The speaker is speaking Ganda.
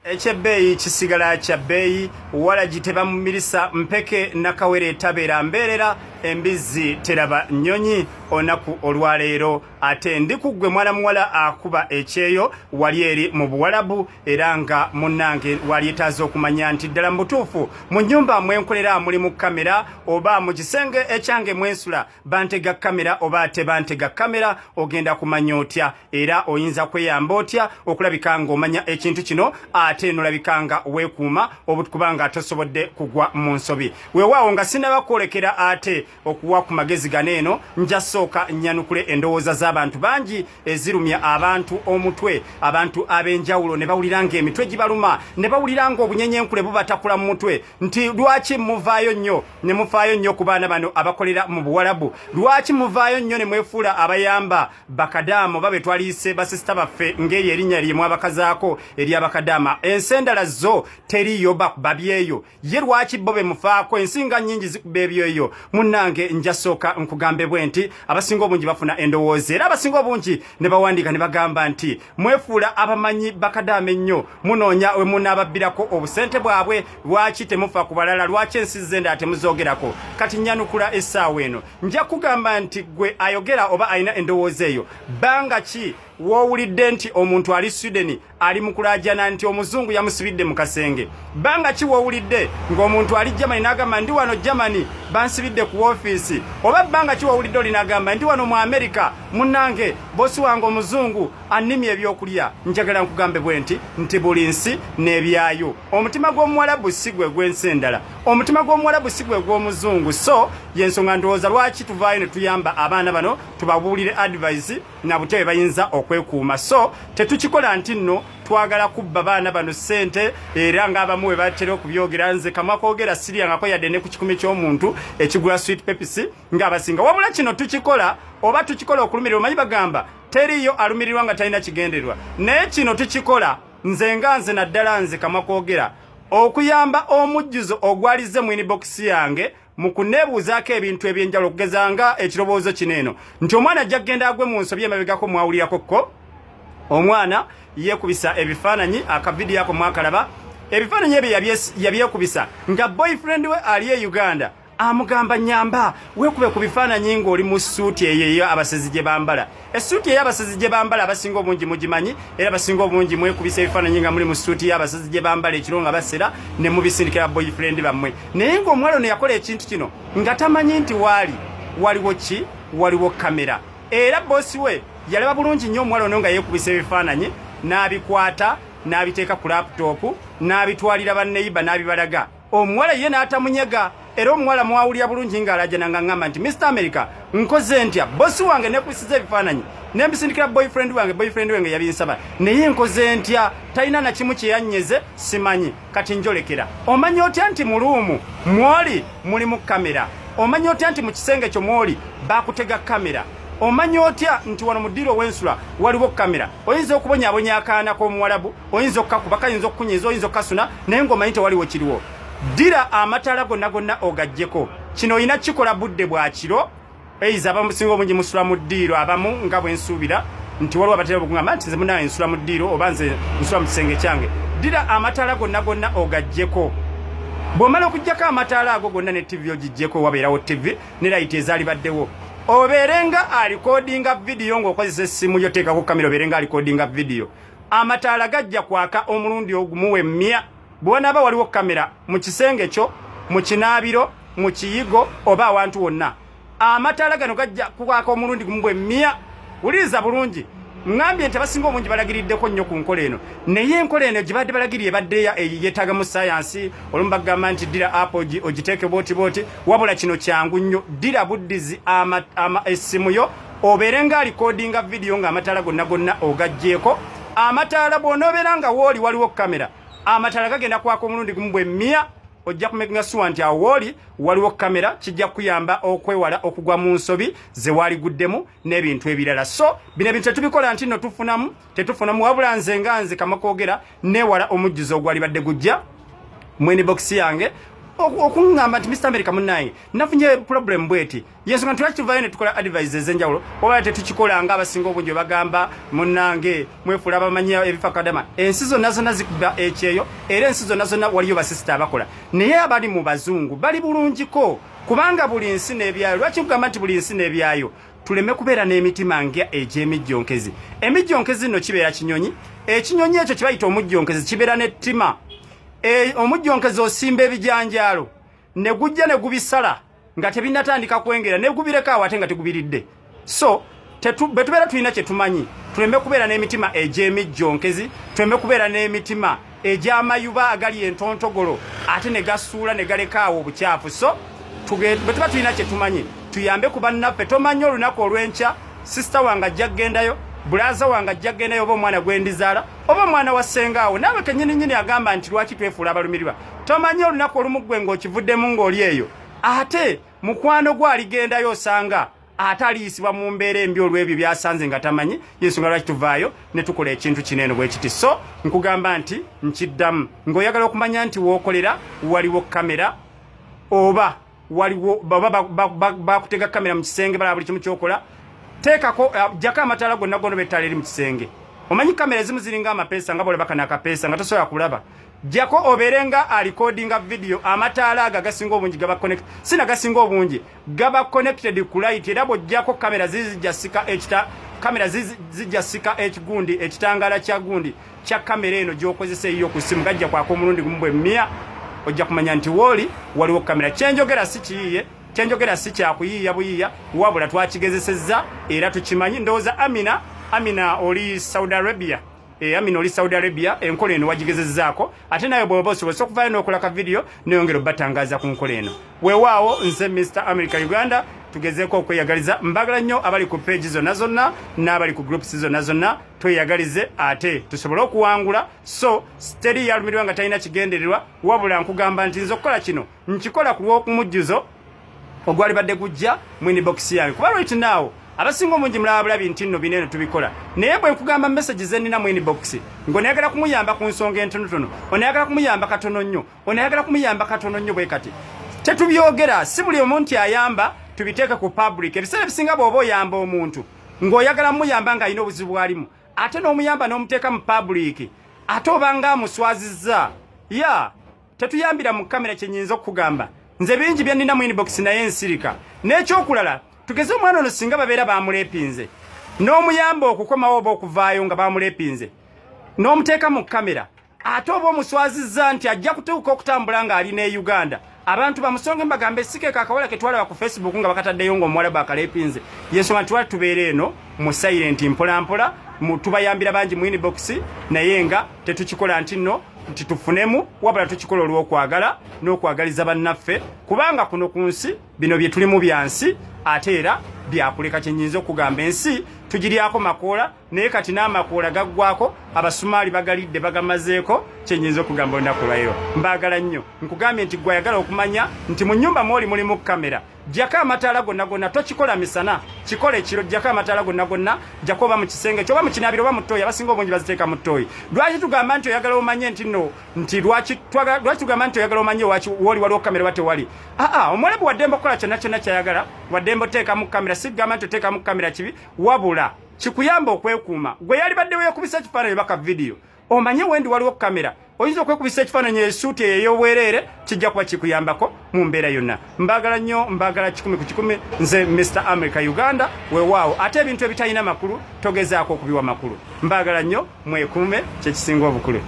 Echebeyi kisigala kya bbeeyi wala giteba mu mirisa mpeke nakawere tabeera mbeerera embizi teraba nnyonyi onaku olwaleero ate ndi kuggwe mwana muwala akuba ekyeyo wali eri mu Buwarabu era nga munnange wali etaaze okumanya nti ddala mu butuufu mu nnyumba mwenkolera muli mu kamera oba mu kisenge ekyange mwensula bantega kamera oba tebantega kamera ogenda kumanya otya era oyinza kweyamba otya okulabika ng'omanya ekintu kino ate nolabikanga weekuuma obukubanga tosobodde kugwa mu nsobi weewaawo nga sinaba kwolekera ate okuwa ku magezi ganeeno njasooka nyanukule endowooza z'abantu bangi ezirumya abantu omutwe abantu ab'enjawulo ne bawuliranga emitwe gibaluma ne bawuliranga obunyenyenkule bubatakula mu mutwe nti lwaki muvaayo nnyo ne mufaayo nnyo ku baana bano abakolera mu Buwarabu lwaki muvaayo nnyo ne mwefuula abayamba bakadaama oba be twaliise basisita baffe ng'eyo erinnya lye mwabakazaako eri abakadaama ensendala zo teriyo babyeyo ye lwaki bo be mufaako ensinga nnyingi zikuba ebyoyo munnange njasooka nkugambe bwe nti abasinga obungi bafuna endowooza era abasinga obungi ne bawandiika ne bagamba nti mwefuula abamanyi bakadaama ennyo munoonya we munaababbirako obusente bwabwe lwaki temufa ku balala lwaki ensizi endala temuzoogerako kati nyanukula essaawa eno nja kugamba nti gwe ayogera oba alina endowooza eyo bbanga ki woowulidde nti omuntu ali Sweden ali mu kulaajana nti omuzungu yamusibidde mu kasenge bbanga ki woowulidde ng'omuntu ali Germany n'agamba ndi wano Germany bansibidde ku woofiisi oba bbanga ki woowulidde oli n'agamba ndi wano mu America munnange bosi wange omuzungu annimye ebyokulya njagala nkugambe bwe nti buli nsi n'ebyayo omutima gw'omuwarabu si gwe gw'ensendala omutima gw'omuwarabu si gwe gw'omuzungu so yensonga ndowooza lwaki tuvaayo ne tuyamba abaana bano tubabuulire advice na butebe bayinza okwekuuma so tetukikola nti nno twagala kubba baana bano ssente era ng'abamu we batera okubyogera nze kamwa koogera siryangako yadde ne ku kikumi ky'omuntu ekigula sweet pepisi ng'abasinga wabula kino tukikola oba tukikola okulumirirwa omanyi bagamba teriyo alumirirwa nga talina kigendererwa naye kino tukikola nze nga nze naddala nze kamwa koogera okuyamba omujjuzo ogwalize mu inbox yange mu kuneebuuzaako ebintu ebyenjawulo okugeza nga ekirowoozo kino eno nti omwana ajja kgenda agwe mu nsobi emabegako mwawulirako ko omwana yeekubisa ebifaananyi akavidiyo ako mwakalaba ebifaananyi ebyo yabyekubisa nga boyfriend we ali e Uganda amugamba nyamba weekube ku bifaananyi ng'oli mu suuti eyo abasezi gye bambala essuuti ey'abasezi gye bambala abasinga obungi mugimanyi era abasinga obungi mwekubisa ebifaananyi nga muli mu suuti y'abasezi gye bambala ekiro nga basera ne mubisindikira boyfriend bammwe naye ng'omuwala ono yakola ekintu kino nga tamanyi nti waliwo kamera era boosi we yalaba bulungi nnyo omuwala ono nga yeekubisa ebifaananyi n'abikwata n'abiteeka ku laputopu n'abitwalira banneyiba n'abibalaga omuwala ye n'atamunyega era omuwala mwawulira bulungi ng'alajana nga ngamba nti Mr. America nkoze ntya bosi wange neekubisiza ebifaananyi nembisindikira boyfriend wange yabinsaba naye nkoze ntya talina na kimu kye yannyeze simanyi kati njolekera omanyi otya nti mu luumu mwoli muli mu kamera omanyi otya nti mu kisenge kyo mwoli baakutega kamera omanyi otya nti wano mu ddiiro w'ensula waliwo kamera oyinza okubonyaabonya akaana k'omuwarabu oyinza okukakuba kayinza okukunyiza oyinza okukasuna naye ng'omanyi tewaliwo kiriwo ddira amataala gonna ogaggyeko kino olina kikola budde bwa kiro eiza abamusinga obungi musula mu ddiiro abamu nga bwe nsuubira nti waliwo abatera okugamba nti nze munawe nsula mu ddiiro oba nze nsula mu kisenge kyange ddira amataala gonna ogaggyeko bw'omala okuggyako amataala ago gonna ne tv ogiggyeko wabeerawo tv ne layiti ezaali baddewo obeerenga alikodinga vidiyo ng'okozesa essimu yo teekako kamera obeerenga alikodinga vidiyo amataala gajja kwaka omulundi ogumuwe 100 bw'onaaba waliwo kamera mu kisenge kyo mu kinaabiro mu kiyigo oba awantu wonna amataala gano gajja kwaka omulundi gumu 100 wuliriza bulungi ngambye nti abasinga obungi balagiriddeko nnyo ku nkola eno naye enkola eno gye badde balagirira ebadde yeetaaga mu sayansi olumu bagamba nti ddira apo ogiteeke booti wabula kino kyangu nnyo ddira buddizi essimu yo obeere nga alikodinga vidiyo ng'amataala gonna ogaggyeko amataala bw'onoobeera nga wooli waliwo kamera amataala gagenda kwaka omulundi gumu 100 ojja kumekinga suwa nti awo wooli waliwo kamera kijja kuyamba okwewala okugwa mu nsobi ze waliguddemu n'ebintu ebirala so bino ebintu tetubikola nti nno tetufunamu wabula nze kamwa koogera neewala omujjuzo ogwali badde gujja mu inbox yange okungamba nti Mr America munaye nafunye problem bweti yesu nga tukivayo ne tukola advices enjawulo oba tetukikola nga abasinga obungi bagamba munange mwefula abamanya ebifa Kadama ensizo nazo zikuba ekyeyo era ensizo nazo waliyo basista abakola naye abali mu bazungu bali bulungiko kubanga buli nsi n'ebyayo lwaki kugamba nti buli nsi n'ebyayo tuleme kubeera n'emitima nga egy'emijjonkezi emijjonkezi no kibeera kinyonyi ekinyonyi ekyo kibayita omujjonkezi kibeera n'ettima omujjonkezi osimba ebijanjaalo ne gujja ne gubisala nga tebinatandika kwengera ne gubireka ate nga tegubiridde so betubeera tulina kye tumanyi tuleme kubeera n'emitima egy'emijjonkezi tuleme kubeera n'emitima egy'amayuba agali entontogolo ate ne gasuula ne galeka awo obukyafu so betuba tulina kye tumanyi tuyambe ku bannaffe tomanyi olunaku olw'enkya sisita wange ajja kgendayo bulaza wange ajja kgendayo oba omwana gwendizaala oba omwana wa sengaawo naawe kenyininyini agamba nti lwaki twefuula abalumirirwa tomanyi olunaku olumu gwe ng'okivuddemu ng'oli eyo ate mukwano gwe aligendayo osanga ate aliyisibwa mu mbeera embi olw'ebyo byasanze nga tamanyi yensonga lwaki tuvaayo ne tukola ekintu kineeno bwe kiti so nkugamba nti nkiddamu ng'oyagala okumanya nti wookolera waliwo kamera oba waliwo bakutega kamera mu kisenge balaba buli kimu kyokola teekako jjako amataala gonna gono bettaala eri mu kisenge omanyi kamera ezimu ziringa amapeesa nga bolaba kana akapeesa nga tosobola kulaba jjako obeerenga alikodinga video amataala aga gasinga obungi gaba connected sina gasinga obungi gaba connected ku light era bw'ojjako kamera zijja sika ekigundi ekitangala kya gundi kya kamera eno gy'okozesa eyo ku simu gajja kwako omulundi gumu bwe 100 ojja kumanya nti waliwo kamera kyenjogera si kiyiye kyenjogera si kyakuyiiya buyiiya wabula twakigezesezza era tukimanyi ndowooza Amina oli Saudi Arabia Amina oli Saudi Arabia enkola eno wagigezezzaako ate nayo bw'oba osobola okuvaayo n'okola ka video neyongera obatangaaza ku nkola eno weewaawo nze Mr America Uganda tugezeeko okweyagaliza mbagala nnyo abali ku page zonna n'abali ku groups zonna tweyagalize ate tusobole okuwangula so teri yalumirirwa nga talina kigendererwa wabula nkugamba nti nze okukola kino nkikola ku lw'okumujjuzo ogwali badde gujja mu inbox yange kuba right now abasinga omungi mulaba bulabi nti nno bineeno tubikola naye bwe nkugamba messages ennina mu inbox ng'onayagala kumuyamba ku nsonga entonotono onayagala kumuyamba katono nnyo onayagala kumuyamba katono nnyo bwe kati tetubyogera si buli omu nti ayamba tubiteeke ku public ebiseera ebisinga bw'oba oyamba omuntu ng'oyagala muyamba ng'alina obuzibu bwalimu ate n'omuyamba n'omuteeka mu public ate obanga amuswazizza tetuyambira mu kamera kyenyinza okukugamba nze bingi bye nnina mu inbox naye nsirika n'ekyokulala tugeze omwana ono singa babeera bamuleepinze n'omuyamba okukomawo oba okuvaayo nga bamuleepinze n'omuteeka mu kamera ate oba omuswazizza nti ajja kutuuka okutambula ng'ali ne Uganda abantu bamusonge mbagambe sikeeka akawala ke twalaba ku Facebook nga bakataddeyo ng'omuwala bakaleepinze yensonga nti twali tubeera eno mu silent mpolampola tubayambira bangi mu inbox naye nga tetukikola nti nno nti tufunemu wabula tukikola olw'okwagala n'okwagaliza bannaffe kubanga kuno ku nsi bino bye tulimu bya nsi ate era byakuleka kyenyinza okugamba ensi tugiryako makoola naye kati n'amakoola gaggwako abasumaali bagalidde bagamazeeko kyenyinza okugamba olunaku lwayo mbaagala nnyo nkugambye nti gwayagala okumanya nti mu nnyumba mwoli mulimu kamera jjako amataala gonna tokikola misana kikola ekiro jjako amataala gonna jjako oba mu kisenge kyoba mu kinaabiro oba mu ttooyi abasinga obungi baziteeka mu ttooyi lwaki tugamba nti oyagala omanye nti lwaki tugamba nti oyagala omanye wooli waliwo kamera oba tewali omwalabu waddembe okukola kyonna kyonna kyayagala waddembe oteekamu kamera si kugamba nti oteekamu kamera kibi wabula kikuyamba okwekuuma gwe yali badde weekubisa ekifaananyi baka vidiyo omanye wendi waliwo kamera oyinza okwekubisa ekifaananyi esuuti ey'obwereere kijja kuba kikuyambako mu mbeera yonna mbaagala nnyo mbaagala 10 ku 10 nze Mr America Uganda weewaawo ate ebintu ebitalina makulu togezaako okubiwa makulu mbaagala nnyo mwekuume kyekisinga obukulu